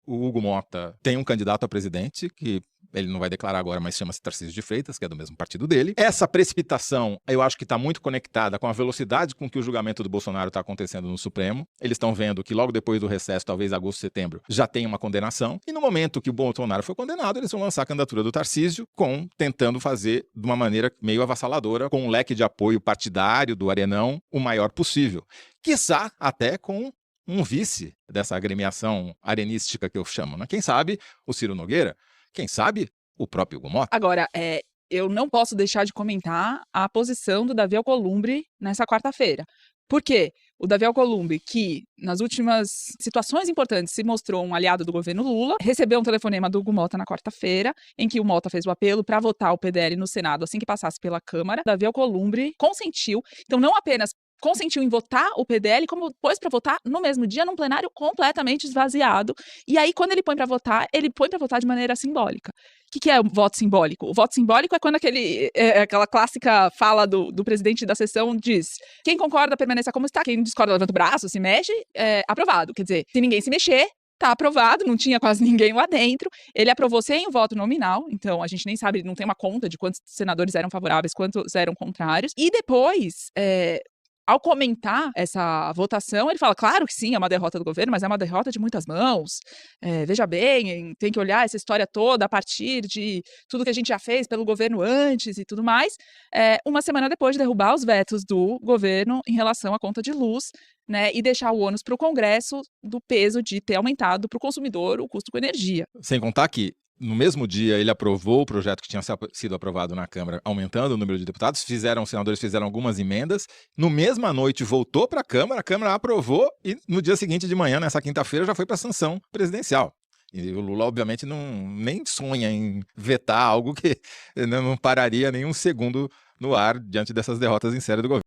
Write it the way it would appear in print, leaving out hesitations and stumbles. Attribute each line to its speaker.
Speaker 1: O Hugo Mota tem um candidato a presidente, que ele não vai declarar agora, mas chama-se Tarcísio de Freitas, que é do mesmo partido dele. Essa precipitação, eu acho que está muito conectada com a velocidade com que o julgamento do Bolsonaro está acontecendo no Supremo. Eles estão vendo que logo depois do recesso, talvez agosto, setembro, já tem uma condenação. E no momento que o Bolsonaro foi condenado, eles vão lançar a candidatura do Tarcísio, tentando fazer de uma maneira meio avassaladora, com um leque de apoio partidário do Arenão o maior possível. Quiçá até com um vice dessa agremiação arenística que eu chamo, né? Quem sabe o Ciro Nogueira? Quem sabe o próprio Hugo Mota?
Speaker 2: Agora, eu não posso deixar de comentar a posição do Davi Alcolumbre nessa quarta-feira. Por quê? O Davi Alcolumbre, que nas últimas situações importantes se mostrou um aliado do governo Lula, recebeu um telefonema do Hugo Mota na quarta-feira, em que o Mota fez o apelo para votar o PDL no Senado assim que passasse pela Câmara. Davi Alcolumbre consentiu, então não apenas consentiu em votar o PDL, como pôs para votar no mesmo dia, num plenário completamente esvaziado. E aí, quando ele põe para votar de maneira simbólica. O que é o voto simbólico? O voto simbólico é quando aquela clássica fala do presidente da sessão diz: quem concorda permaneça como está, quem discorda levanta o braço, se mexe, aprovado. Quer dizer, se ninguém se mexer, tá aprovado, não tinha quase ninguém lá dentro. Ele aprovou sem o voto nominal, então a gente nem sabe, não tem uma conta de quantos senadores eram favoráveis, quantos eram contrários. E depois, ao comentar essa votação, ele fala, claro que sim, é uma derrota do governo, mas é uma derrota de muitas mãos. Veja bem, tem que olhar essa história toda a partir de tudo que a gente já fez pelo governo antes e tudo mais. Uma semana depois de derrubar os vetos do governo em relação à conta de luz, né, e deixar o ônus para o Congresso do peso de ter aumentado para o consumidor o custo com energia.
Speaker 1: Sem contar que no mesmo dia, ele aprovou o projeto que tinha sido aprovado na Câmara, aumentando o número de deputados. Os senadores fizeram algumas emendas. No mesma noite, voltou para a Câmara aprovou e no dia seguinte de manhã, nessa quinta-feira, já foi para a sanção presidencial. E o Lula, obviamente, nem sonha em vetar algo que não pararia nem um segundo no ar diante dessas derrotas em série do governo.